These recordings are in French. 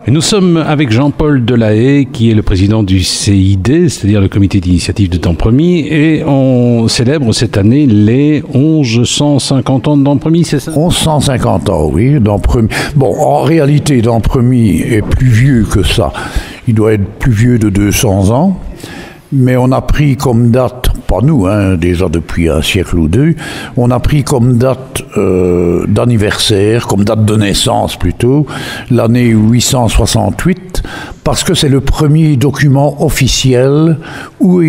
Et nous sommes avec Jean-Paul Delahaye, qui est le président du CID, c'est-à-dire le comité d'initiative de Dampremy, et on célèbre cette année les 1150 ans de Dampremy, c'est ça? 1150 ans, oui, Dampremy. Bon, en réalité, Dampremy est plus vieux que ça. Il doit être plus vieux de 200 ans. Mais on a pris comme date, pas nous, déjà depuis un siècle ou deux, on a pris comme date d'anniversaire, comme date de naissance plutôt, l'année 868, parce que c'est le premier document officiel où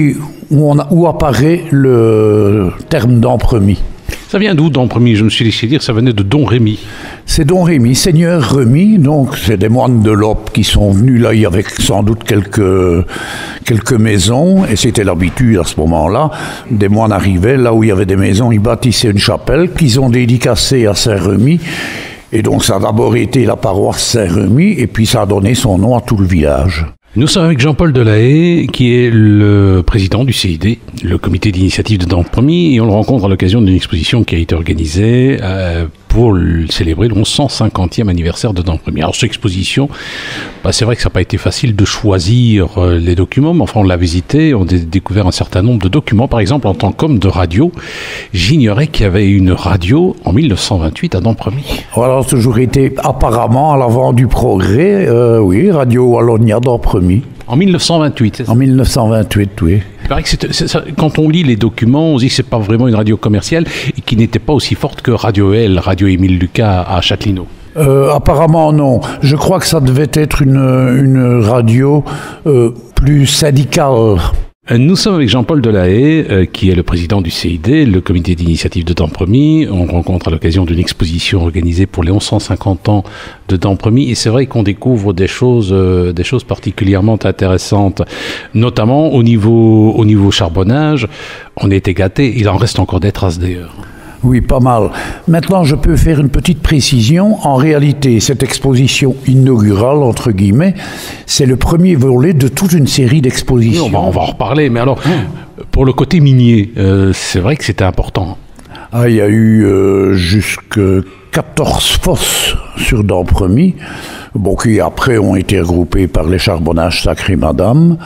apparaît le terme Dampremy. Ça vient d'où Dampremy? Je me suis laissé dire, ça venait de Don Rémy. C'est Don Rémy, seigneur Rémy, donc c'est des moines de l'Op qui sont venus là, il y avait sans doute quelques maisons, et c'était l'habitude à ce moment-là, des moines arrivaient, là où il y avait des maisons, ils bâtissaient une chapelle qu'ils ont dédicacée à Saint-Rémy, et donc ça a d'abord été la paroisse Saint-Rémy, et puis ça a donné son nom à tout le village. Nous sommes avec Jean-Paul Delahaye, qui est le président du CID, le comité d'initiative de Dampremy, et on le rencontre à l'occasion d'une exposition qui a été organisée pour célébrer le 1150e anniversaire de Dampremy. Alors cette exposition, c'est vrai que ça n'a pas été facile de choisir les documents, mais enfin on l'a visité, on a découvert un certain nombre de documents. Par exemple, en tant qu'homme de radio, j'ignorais qu'il y avait une radio en 1928 à Dampremy. Voilà, ça a toujours été apparemment à l'avant du progrès, oui, Radio Wallonia Dampremy. En 1928, c'est ça? En 1928, oui. Il paraît que quand on lit les documents, on se dit que c'est pas vraiment une radio commerciale et qui n'était pas aussi forte que Radio L, Radio Émile Lucas à Châtelineau. Apparemment non. Je crois que ça devait être une radio plus syndicale. Nous sommes avec Jean-Paul Delahaye, qui est le président du CID, le comité d'initiative de Dampremy. On rencontre à l'occasion d'une exposition organisée pour les 1150 ans de Dampremy. Et c'est vrai qu'on découvre des choses particulièrement intéressantes, notamment au niveau charbonnage. On était gâtés. Il en reste encore des traces d'ailleurs. Oui, pas mal. Maintenant, je peux faire une petite précision. En réalité, cette exposition inaugurale, entre guillemets, c'est le premier volet de toute une série d'expositions. Oui, on va en reparler. Mais alors, pour le côté minier, c'est vrai que c'était important. Il y a eu jusque 14 fosses sur Dampremy, qui après ont été regroupées par les charbonnages Sacré Madame,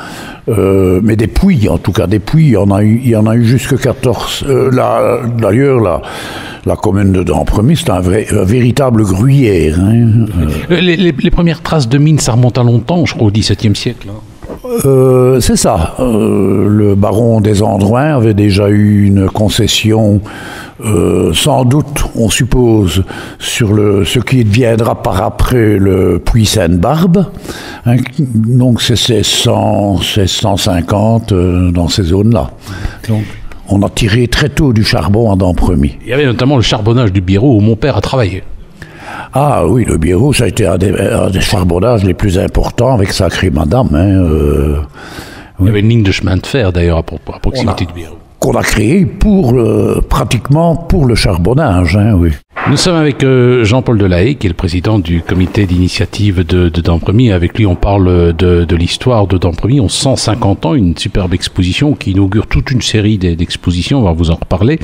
mais des puits, en tout cas des puits, il y en a eu jusque 14. D'ailleurs, la commune de Dampremy, c'est un véritable gruyère. Les premières traces de mines, ça remonte à longtemps, je crois au XVIIe siècle. C'est ça. Le baron des Androuins avait déjà eu une concession, sans doute, on suppose, sur ce qui deviendra par après le puits Sainte-Barbe. Donc c'est 150 dans ces zones-là. Donc on a tiré très tôt du charbon à Dampremy. Il y avait notamment le charbonnage du Biérot où mon père a travaillé. Ah oui, le Biérot, ça a été un des charbonnages les plus importants avec Sacré Madame. Il y avait une ligne de chemin de fer d'ailleurs à proximité du Biérot. Qu'on a créé pratiquement pour le charbonnage, oui. Nous sommes avec Jean-Paul Delahaye, qui est le président du comité d'initiative de Dampremy. Avec lui, on parle de l'histoire de Dampremy, 150 ans, une superbe exposition qui inaugure toute une série d'expositions, on va vous en reparler.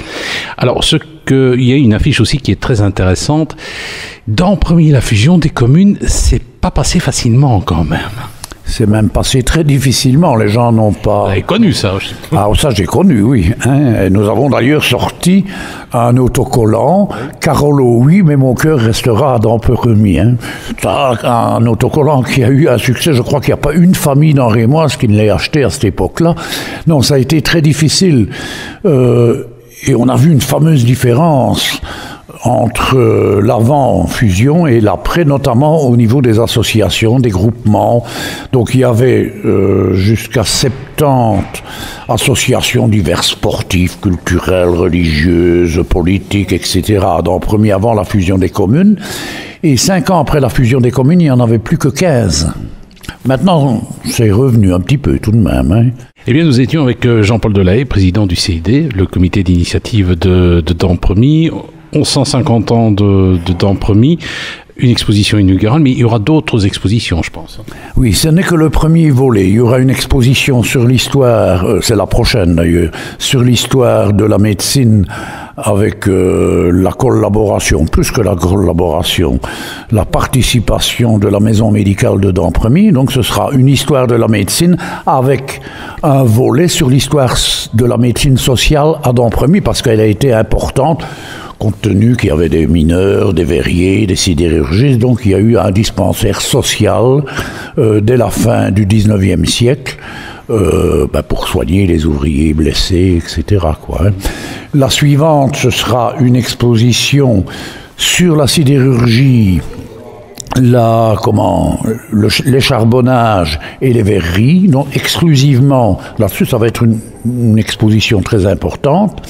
Alors, il y a une affiche aussi qui est très intéressante. Dampremy, la fusion des communes, c'est pas passé facilement quand même. C'est même passé très difficilement, les gens n'ont pas... Vous avez connu ça? Ah, ça j'ai connu, oui. Et nous avons d'ailleurs sorti un autocollant, Carolo, oui, mais mon cœur restera à Dampremy. Un autocollant qui a eu un succès, je crois qu'il n'y a pas une famille dans Rémoise qui ne l'ait acheté à cette époque-là. Non, ça a été très difficile. Et on a vu une fameuse différence entre l'avant-fusion et l'après, notamment au niveau des associations, des groupements. Donc il y avait jusqu'à 70 associations diverses, sportives, culturelles, religieuses, politiques, etc. à Dampremy avant la fusion des communes. Et 5 ans après la fusion des communes, il n'y en avait plus que 15. Maintenant, c'est revenu un petit peu tout de même. Eh bien, nous étions avec Jean-Paul Delahaye, président du CID, le comité d'initiative de Dampremy. 1150 ans de Dampremy. une exposition inaugurale, mais il y aura d'autres expositions, je pense. Oui, ce n'est que le premier volet. Il y aura une exposition sur l'histoire, c'est la prochaine d'ailleurs, sur l'histoire de la médecine avec la collaboration, plus que la collaboration, la participation de la maison médicale de Dampremy. Donc ce sera une histoire de la médecine avec un volet sur l'histoire de la médecine sociale à Dampremy, parce qu'elle a été importante, compte tenu qu'il y avait des mineurs, des verriers, des sidérurgistes. Donc il y a eu un dispensaire social dès la fin du 19e siècle, pour soigner les ouvriers blessés, etc. La suivante, ce sera une exposition sur la sidérurgie, l'écharbonnage et les verreries, donc exclusivement là-dessus. Ça va être une exposition très importante.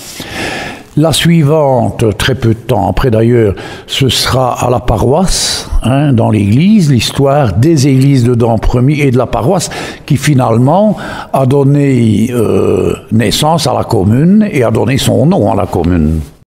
La suivante, très peu de temps après d'ailleurs, ce sera à la paroisse, dans l'église, l'histoire des églises de Dampremy et de la paroisse, qui finalement a donné naissance à la commune et a donné son nom à la commune.